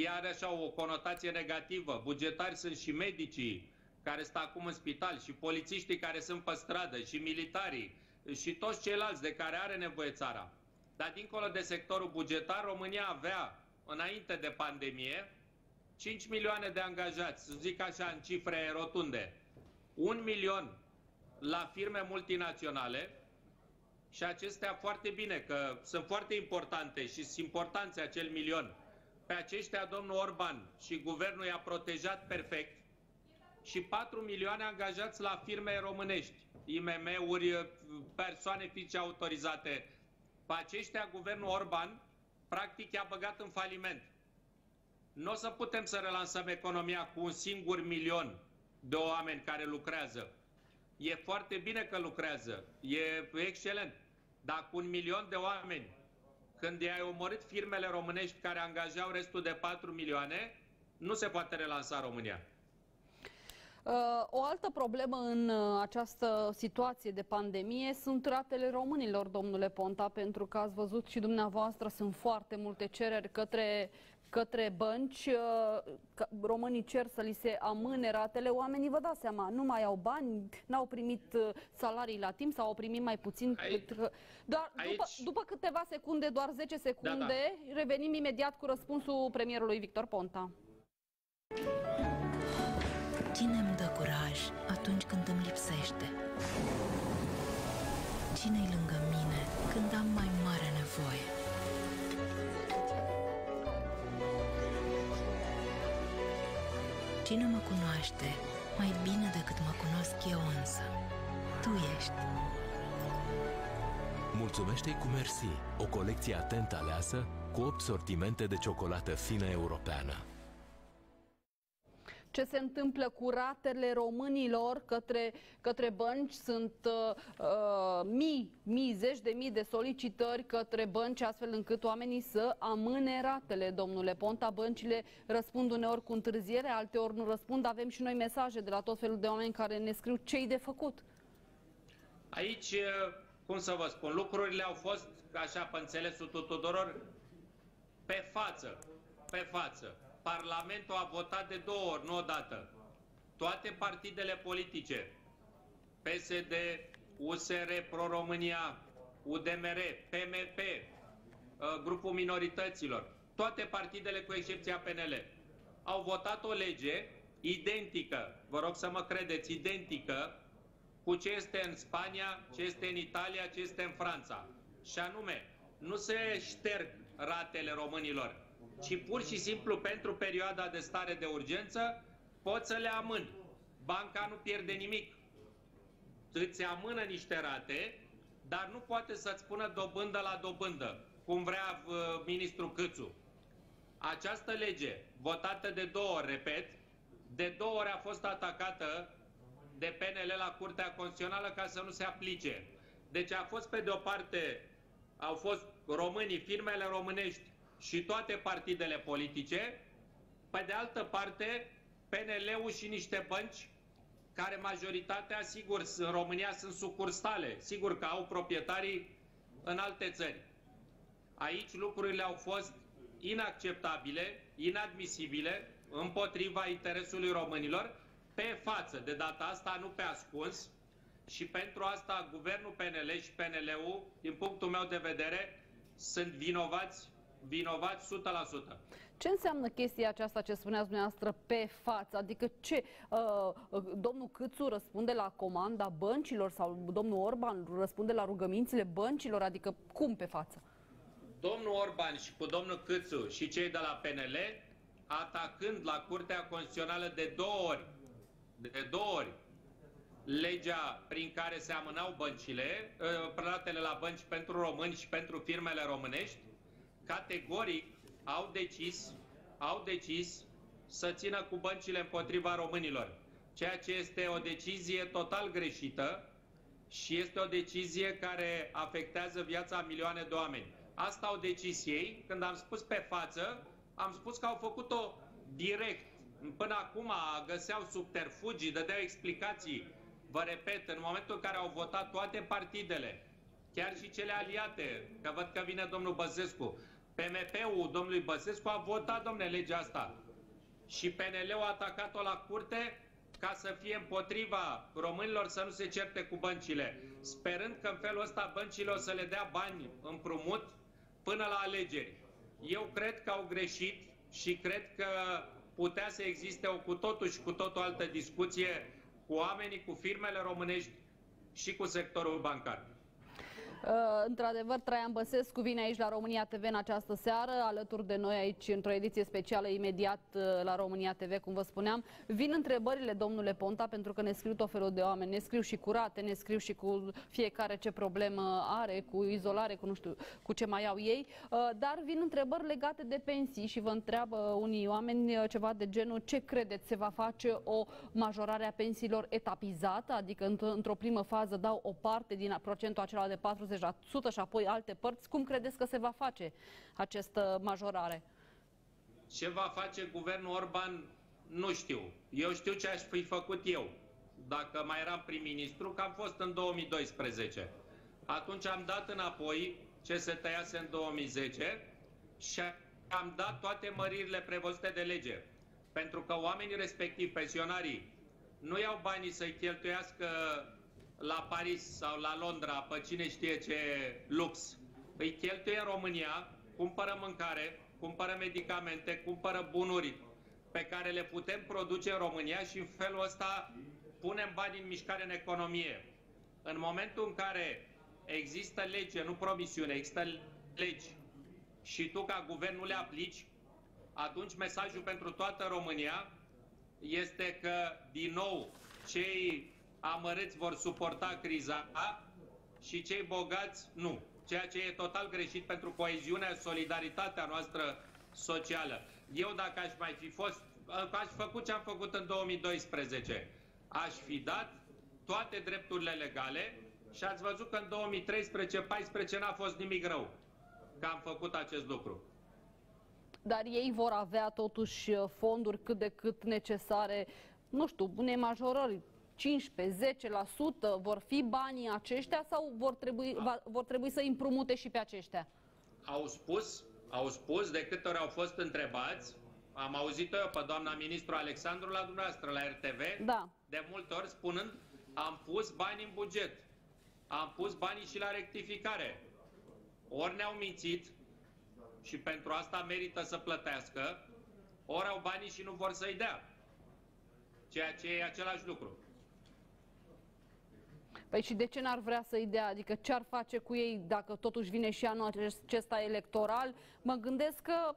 are așa o conotație negativă. Bugetari sunt și medicii care stau acum în spital, și polițiștii care sunt pe stradă, și militarii, și toți ceilalți de care are nevoie țara. Dar dincolo de sectorul bugetar, România avea, înainte de pandemie, 5 milioane de angajați, să zic așa în cifre rotunde. 1 milion la firme multinaționale, și acestea foarte bine, că sunt foarte importante și sunt importanți acel milion. Pe aceștia domnul Orban și guvernul i-a protejat perfect, și 4 milioane angajați la firme românești, IMM-uri, persoane fizice autorizate. Pe aceștia guvernul Orban practic i-a băgat în faliment. Nu o să putem să relansăm economia cu 1 singur milion de oameni care lucrează. E foarte bine că lucrează, e excelent, dar cu 1 milion de oameni, când i-ai omorât firmele românești care angajau restul de 4 milioane, nu se poate relansa România. O altă problemă în această situație de pandemie sunt ratele românilor, domnule Ponta, pentru că ați văzut și dumneavoastră, sunt foarte multe cereri către bănci, românii cer să li se amâne ratele, oamenii, vă dați seama, nu mai au bani, n-au primit salarii la timp sau au primit mai puțin. Doar după câteva secunde, doar 10 secunde, revenim imediat cu răspunsul premierului Victor Ponta. Cine îmi dă curaj atunci când îmi lipsește? Cine-i lângă mine când am mai mare nevoie? Cine mă cunoaște mai bine decât mă cunosc eu însă? Tu ești. Mulțumește-i cu Merci, o colecție atent aleasă cu 8 sortimente de ciocolată fină europeană. Ce se întâmplă cu ratele românilor către bănci? Sunt zeci de mii de solicitări către bănci, astfel încât oamenii să amâne ratele, domnule Ponta. Băncile răspund uneori cu întârziere, alteori nu răspund. Avem și noi mesaje de la tot felul de oameni care ne scriu ce-i de făcut. Aici, cum să vă spun, lucrurile au fost, așa, pe înțelesul tuturor, pe față, pe față. Parlamentul a votat de 2 ori, nu odată. Toate partidele politice, PSD, USR, Pro-România, UDMR, PMP, grupul minorităților, toate partidele cu excepția PNL, au votat o lege identică, vă rog să mă credeți, identică cu ce este în Spania, ce este în Italia, ce este în Franța. Și anume, nu se șterg ratele românilor, ci pur și simplu pentru perioada de stare de urgență poți să le amâni. Banca nu pierde nimic. Îți amână niște rate, dar nu poate să-ți pună dobândă la dobândă, cum vrea ministrul Câțu. Această lege, votată de 2 ori, repet, de 2 ori a fost atacată de PNL la Curtea Constituțională ca să nu se aplice. Deci a fost, pe de o parte, au fost românii, firmele românești și toate partidele politice, pe de altă parte PNL-ul și niște bănci care majoritatea, sigur, în România sunt sucursale, sigur că au proprietarii în alte țări. Aici lucrurile au fost inacceptabile, inadmisibile, împotriva interesului românilor, pe față, de data asta nu pe ascuns, și pentru asta guvernul PNL și PNL-ul, din punctul meu de vedere, sunt vinovați 100%. Ce înseamnă chestia aceasta ce spuneați dumneavoastră pe față? Adică ce? Domnul Câțu răspunde la comanda băncilor sau domnul Orban răspunde la rugămințile băncilor? Adică cum pe față? Domnul Orban și cu domnul Câțu și cei de la PNL, atacând la Curtea Constituțională de 2 ori, legea prin care se amânau băncile, ratele la bănci pentru români și pentru firmele românești, categoric au decis să țină cu băncile împotriva românilor, ceea ce este o decizie total greșită și este o decizie care afectează viața a milioane de oameni. Asta au decis ei. Când am spus pe față, am spus că au făcut-o direct. Până acum găseau subterfugii, dădeau explicații. Vă repet, în momentul în care au votat toate partidele, chiar și cele aliate, că văd că vine domnul Băsescu, PMP-ul domnului Băsescu a votat, domnule, legea asta. Și PNL-ul a atacat-o la curte ca să fie împotriva românilor să nu se certe cu băncile, sperând că în felul ăsta băncile o să le dea bani împrumut până la alegeri. Eu cred că au greșit și cred că putea să existe o cu totul și cu totul altă discuție cu oamenii, cu firmele românești și cu sectorul bancar. Într-adevăr, Traian Băsescu vine aici la România TV în această seară, alături de noi aici într-o ediție specială imediat la România TV, cum vă spuneam. Vin întrebările, domnule Ponta, pentru că ne scriu tot felul de oameni, ne scriu și cu rate, ne scriu și cu fiecare ce problemă are, cu izolare, cu nu știu, cu ce mai au ei, dar vin întrebări legate de pensii și vă întreabă unii oameni ceva de genul: ce credeți, se va face o majorare a pensiilor etapizată, adică într-o primă fază dau o parte din procentul acela de 40% și apoi alte părți? Cum credeți că se va face această majorare? Ce va face guvernul Orban, nu știu. Eu știu ce aș fi făcut eu, dacă mai eram prim-ministru, că am fost în 2012. Atunci am dat înapoi ce se tăiase în 2010 și am dat toate măririle prevăzute de lege. Pentru că oamenii respectivi, pensionarii, nu iau banii să-i cheltuiască la Paris sau la Londra, pe cine știe ce lux. Îi cheltuie în România, cumpără mâncare, cumpără medicamente, cumpără bunuri pe care le putem produce în România și în felul ăsta punem bani în mișcare în economie. În momentul în care există lege, nu promisiune, există legi și tu ca guvern nu le aplici, atunci mesajul pentru toată România este că, din nou, cei amărâți vor suporta criza și cei bogați nu. Ceea ce e total greșit pentru coeziunea, solidaritatea noastră socială. Eu, dacă aș mai fi fost, aș făcut ce am făcut în 2012, aș fi dat toate drepturile legale și ați văzut că în 2013-14 n-a fost nimic rău că am făcut acest lucru. Dar ei vor avea totuși fonduri cât de cât necesare, nu știu, unei majorări, 15-10%, vor fi banii aceștia sau vor trebui să împrumute și pe aceștia? Au spus, de câte ori au fost întrebați, am auzit-o eu pe doamna ministru Alexandru la dumneavoastră, la RTV, da, de multe ori spunând, am pus bani în buget, am pus banii și la rectificare. Ori ne-au mințit și pentru asta merită să plătească, ori au banii și nu vor să-i dea, ceea ce e același lucru. Păi și de ce n-ar vrea să-i dea? Adică ce ar face cu ei dacă totuși vine și anul acesta electoral? Mă gândesc că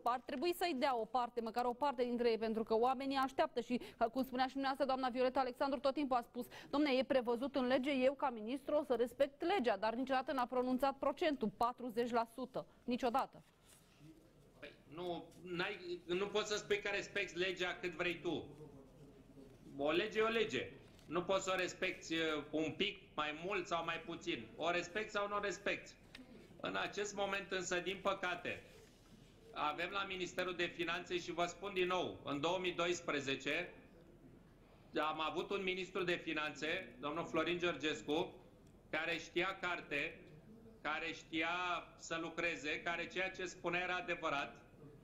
ar trebui să-i dea o parte, măcar o parte dintre ei, pentru că oamenii așteaptă și, cum spunea și dumneavoastră, doamna Violeta Alexandru, tot timpul a spus, dom'le, e prevăzut în lege, eu ca ministru o să respect legea, dar niciodată n-a pronunțat procentul, 40%, niciodată. Păi, nu poți să spui că respecti legea cât vrei tu. O lege e o lege. Nu poți să o respecti un pic, mai mult sau mai puțin. O respecti sau nu o respecti. În acest moment însă, din păcate, avem la Ministerul de Finanțe și vă spun din nou, în 2012 am avut un ministru de finanțe, domnul Florin Georgescu, care știa carte, care știa să lucreze, care ceea ce spunea era adevărat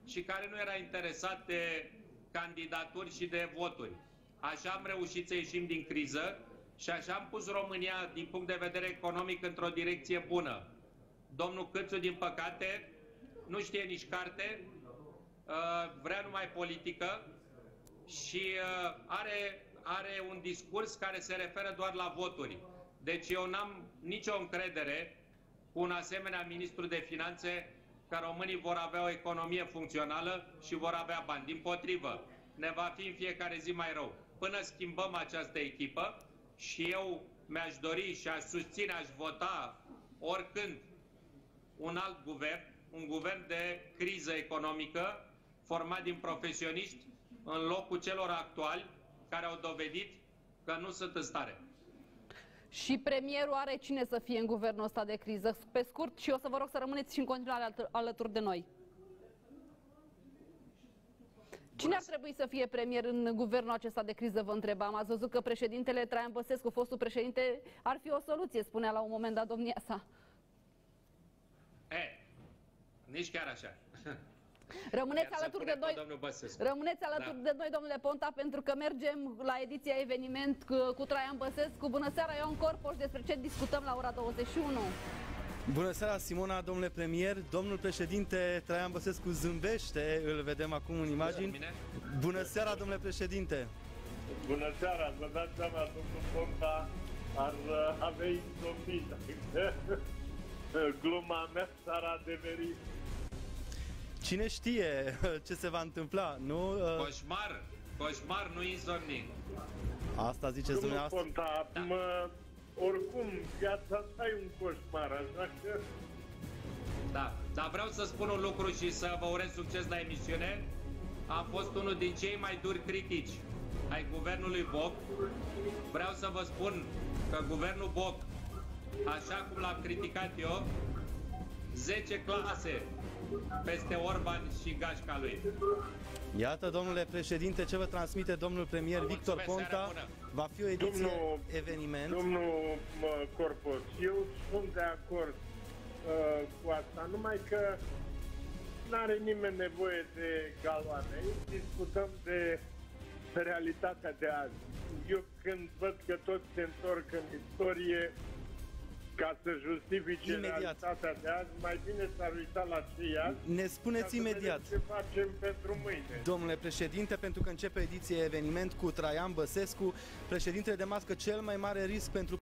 și care nu era interesat de candidaturi și de voturi. Așa am reușit să ieșim din criză și așa am pus România, din punct de vedere economic, într-o direcție bună. Domnul Câțu, din păcate, nu știe nici carte, vrea numai politică și are un discurs care se referă doar la voturi. Deci eu n-am nicio încredere cu un asemenea ministru de finanțe că românii vor avea o economie funcțională și vor avea bani. Dimpotrivă, ne va fi în fiecare zi mai rău. Până schimbăm această echipă și eu mi-aș dori și aș susține, aș vota oricând un alt guvern, un guvern de criză economică format din profesioniști în locul celor actuali care au dovedit că nu sunt în stare. Și premierul are cine să fie în guvernul ăsta de criză? Pe scurt, și o să vă rog să rămâneți și în continuare alături de noi. Cine ar trebui să fie premier în guvernul acesta de criză, vă întrebam? Ați văzut că președintele Traian Băsescu, fostul președinte, ar fi o soluție, spunea la un moment dat domnia sa. Nici chiar așa. Rămâneți alături de noi, de noi, domnule Ponta, pentru că mergem la ediția eveniment cu Traian Băsescu. Bună seara, Ion Corpoș, despre ce discutăm la ora 21? Bună seara, Simona, domnule premier. Domnul președinte Traian Băsescu zâmbește, îl vedem acum în imagini. Bună seara, domnule președinte. Bună seara, vă dați seama, domnul Ponta ar avea insomnii. Gluma mea s-ar adeveri. Cine știe ce se va întâmpla, nu? Coșmar, nu insomnii. Asta ziceți dumneavoastră? Ponta, oricum, viața ta e un coșmar, așa că... Da, dar vreau să spun un lucru și să vă urez succes la emisiune. Am fost unul din cei mai duri critici ai guvernului Boc. Vreau să vă spun că guvernul Boc, așa cum l-am criticat eu, 10 clase peste Orban și gașca lui. Iată, domnule președinte, ce vă transmite domnul premier Victor Ponta. Va fi o ediție eveniment. Domnul Corpus, eu sunt de acord cu asta, numai că n-are nimeni nevoie de galoane. Discutăm de realitatea de azi. Eu când văd că toți se întorc în istorie ca să justifice realitatea de azi, mai bine s-ar uita la ce azi. Ne spuneți imediat ce facem pentru mâine. Domnule președinte, pentru că începe ediție eveniment cu Traian Băsescu, președintele demască cel mai mare risc pentru